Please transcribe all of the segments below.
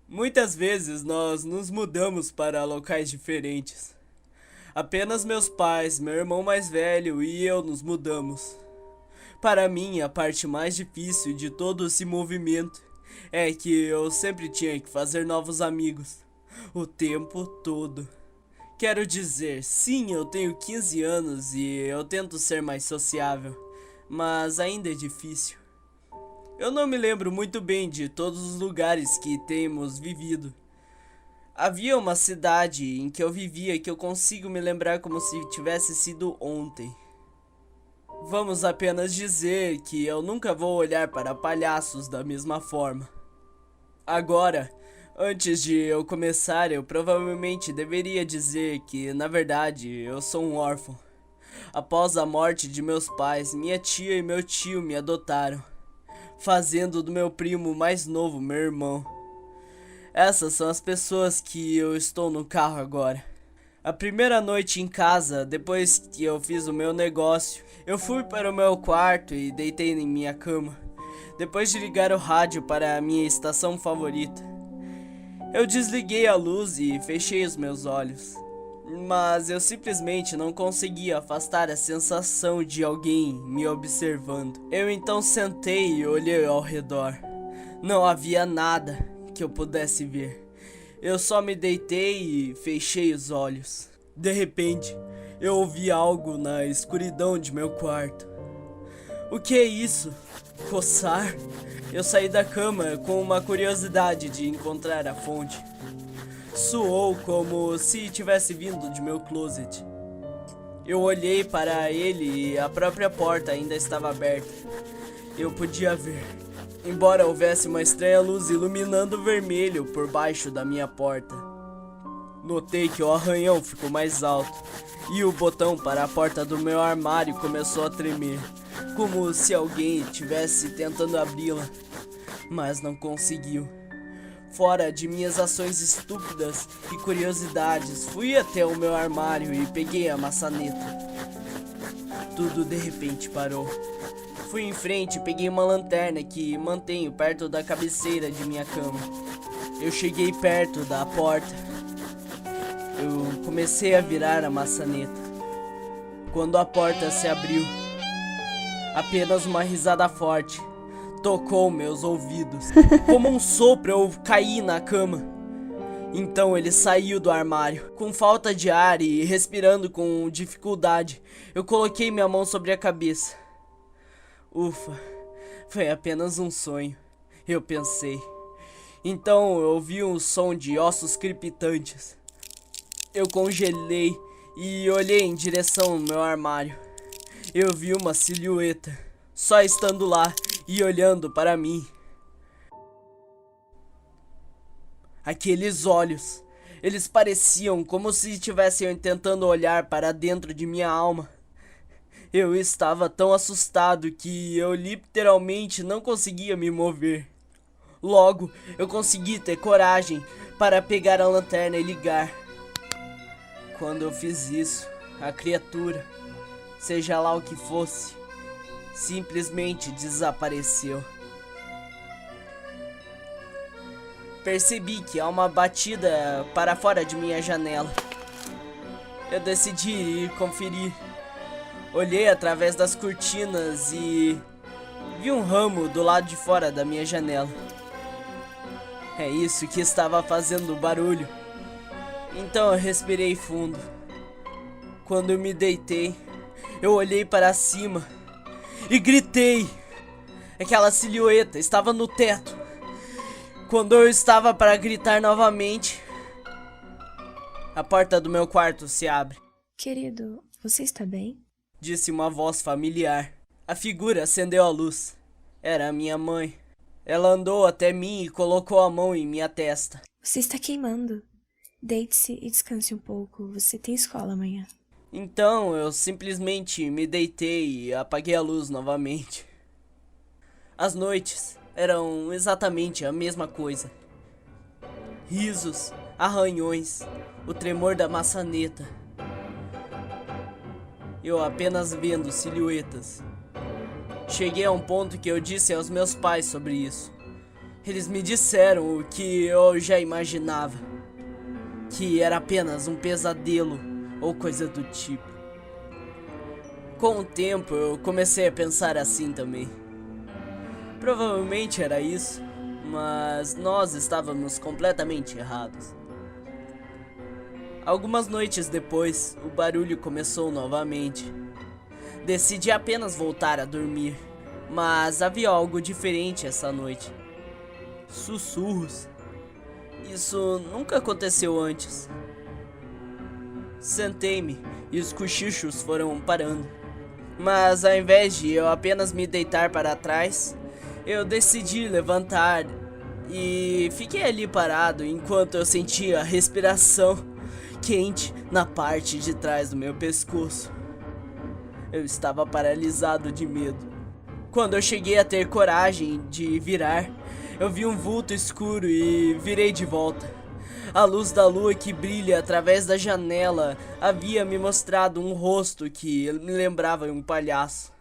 Muitas vezes nós nos mudamos para locais diferentes. Apenas meus pais, meu irmão mais velho e eu nos mudamos. Para mim, a parte mais difícil de todo esse movimento é que eu sempre tinha que fazer novos amigos, o tempo todo. Quero dizer, sim, eu tenho 15 anos e eu tento ser mais sociável, mas ainda é difícil. Eu não me lembro muito bem de todos os lugares que temos vivido. Havia uma cidade em que eu vivia que eu consigo me lembrar como se tivesse sido ontem. Vamos apenas dizer que eu nunca vou olhar para palhaços da mesma forma. Agora, antes de eu começar, eu provavelmente deveria dizer que, na verdade, eu sou um órfão. Após a morte de meus pais, minha tia e meu tio me adotaram, fazendo do meu primo mais novo meu irmão. Essas são as pessoas que eu estou no carro agora. A primeira noite em casa, depois que eu fiz o meu negócio, eu fui para o meu quarto e deitei em minha cama, depois de ligar o rádio para a minha estação favorita. Eu desliguei a luz e fechei os meus olhos, mas eu simplesmente não conseguia afastar a sensação de alguém me observando. Eu então sentei e olhei ao redor. Não havia nada que eu pudesse ver. Eu só me deitei e fechei os olhos. De repente, eu ouvi algo na escuridão de meu quarto. O que é isso? Coçar? Eu saí da cama com uma curiosidade de encontrar a fonte. Soou como se tivesse vindo de meu closet. Eu olhei para ele e a própria porta ainda estava aberta. Eu podia ver, embora houvesse uma estranha luz iluminando o vermelho por baixo da minha porta. Notei que o arranhão ficou mais alto e o botão para a porta do meu armário começou a tremer, como se alguém estivesse tentando abri-la, mas não conseguiu. Fora de minhas ações estúpidas e curiosidades, fui até o meu armário e peguei a maçaneta. Tudo de repente parou. Fui em frente e peguei uma lanterna que mantenho perto da cabeceira de minha cama. Eu cheguei perto da porta. Eu comecei a virar a maçaneta. Quando a porta se abriu, apenas uma risada forte tocou meus ouvidos. Como um sopro, eu caí na cama. Então ele saiu do armário. Com falta de ar e respirando com dificuldade, eu coloquei minha mão sobre a cabeça. Ufa, foi apenas um sonho, eu pensei. Então eu ouvi um som de ossos crepitantes. Eu congelei e olhei em direção ao meu armário. Eu vi uma silhueta, só estando lá e olhando para mim. Aqueles olhos, eles pareciam como se estivessem tentando olhar para dentro de minha alma. Eu estava tão assustado que eu literalmente não conseguia me mover. Logo, eu consegui ter coragem para pegar a lanterna e ligar. Quando eu fiz isso, a criatura, seja lá o que fosse, simplesmente desapareceu. Percebi que há uma batida para fora de minha janela. Eu decidi ir conferir. Olhei através das cortinas e vi um ramo do lado de fora da minha janela. É isso que estava fazendo barulho. Então eu respirei fundo. Quando eu me deitei, eu olhei para cima e gritei. Aquela silhueta estava no teto. Quando eu estava para gritar novamente, a porta do meu quarto se abre. Querido, você está bem? Disse uma voz familiar. A figura acendeu a luz. Era a minha mãe. Ela andou até mim e colocou a mão em minha testa. Você está queimando. Deite-se e descanse um pouco. Você tem escola amanhã. Então eu simplesmente me deitei e apaguei a luz novamente. Às noites, eram exatamente a mesma coisa. Risos, arranhões, o tremor da maçaneta. Eu apenas vendo silhuetas. Cheguei a um ponto que eu disse aos meus pais sobre isso. Eles me disseram o que eu já imaginava, que era apenas um pesadelo ou coisa do tipo. Com o tempo eu comecei a pensar assim também. Provavelmente era isso, mas nós estávamos completamente errados. Algumas noites depois, o barulho começou novamente. Decidi apenas voltar a dormir, mas havia algo diferente essa noite. Sussurros. Isso nunca aconteceu antes. Sentei-me e os cochichos foram parando. Mas ao invés de eu apenas me deitar para trás, eu decidi levantar e fiquei ali parado enquanto eu sentia a respiração quente na parte de trás do meu pescoço. Eu estava paralisado de medo. Quando eu cheguei a ter coragem de virar, eu vi um vulto escuro e virei de volta. A luz da lua que brilha através da janela havia me mostrado um rosto que me lembrava um palhaço.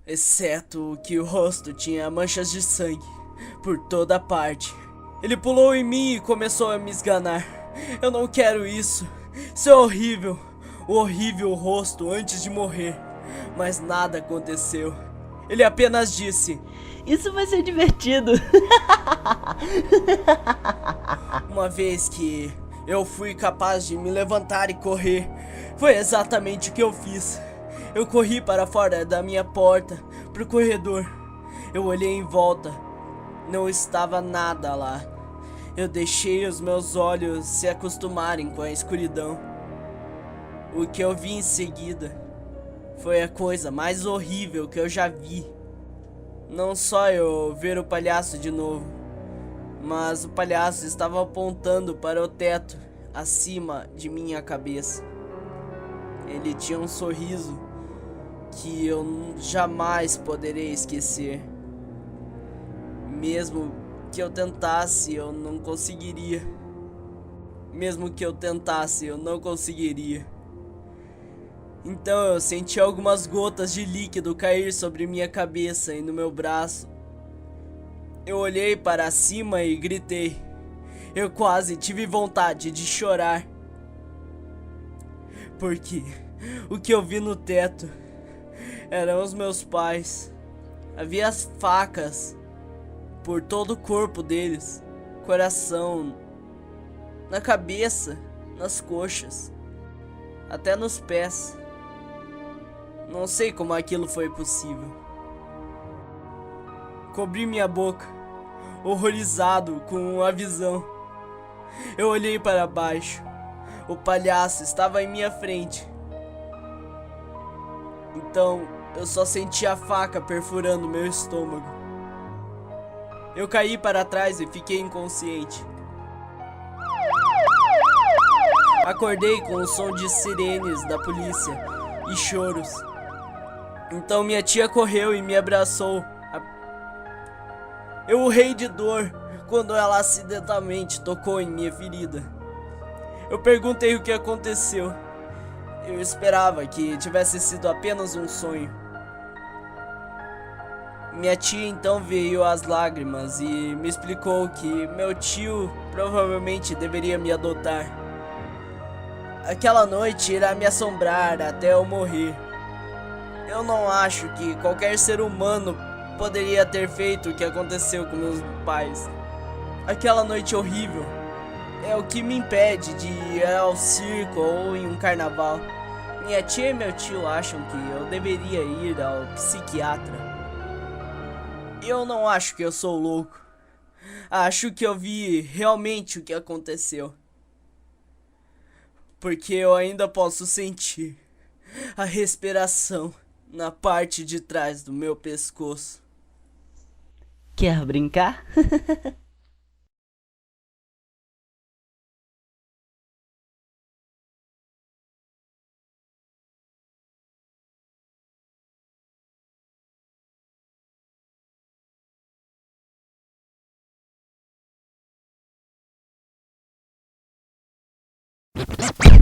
Exceto que o rosto tinha manchas de sangue por toda parte. Ele pulou em mim e começou a me esganar. Eu não quero isso. Isso é horrível. O horrível rosto antes de morrer. Mas nada aconteceu. Ele apenas disse: "Isso vai ser divertido." Uma vez que eu fui capaz de me levantar e correr, foi exatamente o que eu fiz. Eu corri para fora da minha porta, pro corredor. Eu olhei em volta. Não estava nada lá. Eu deixei os meus olhos se acostumarem com a escuridão. O que eu vi em seguida foi a coisa mais horrível que eu já vi. Não só eu ver o palhaço de novo, mas o palhaço estava apontando para o teto acima de minha cabeça. Ele tinha um sorriso que eu jamais poderei esquecer. Mesmo que eu tentasse, eu não conseguiria. Mesmo que eu tentasse, eu não conseguiria. Então eu senti algumas gotas de líquido cair sobre minha cabeça e no meu braço. Eu olhei para cima e gritei. Eu quase tive vontade de chorar. Porque o que eu vi no teto eram os meus pais. Havia as facas por todo o corpo deles, coração, na cabeça, nas coxas, até nos pés. Não sei como aquilo foi possível. Cobri minha boca, horrorizado com a visão. Eu olhei para baixo. O palhaço estava em minha frente. Então eu só senti a faca perfurando meu estômago. Eu caí para trás e fiquei inconsciente. Acordei com o som de sirenes da polícia e choros. Então minha tia correu e me abraçou. Eu urrei de dor quando ela acidentalmente tocou em minha ferida. Eu perguntei o que aconteceu. Eu esperava que tivesse sido apenas um sonho. Minha tia então veio às lágrimas e me explicou que meu tio provavelmente deveria me adotar. Aquela noite irá me assombrar até eu morrer. Eu não acho que qualquer ser humano poderia ter feito o que aconteceu com meus pais. Aquela noite horrível é o que me impede de ir ao circo ou em um carnaval. Minha tia e meu tio acham que eu deveria ir ao psiquiatra. Eu não acho que eu sou louco. Acho que eu vi realmente o que aconteceu. Porque eu ainda posso sentir a respiração na parte de trás do meu pescoço. Quer brincar? Tchau.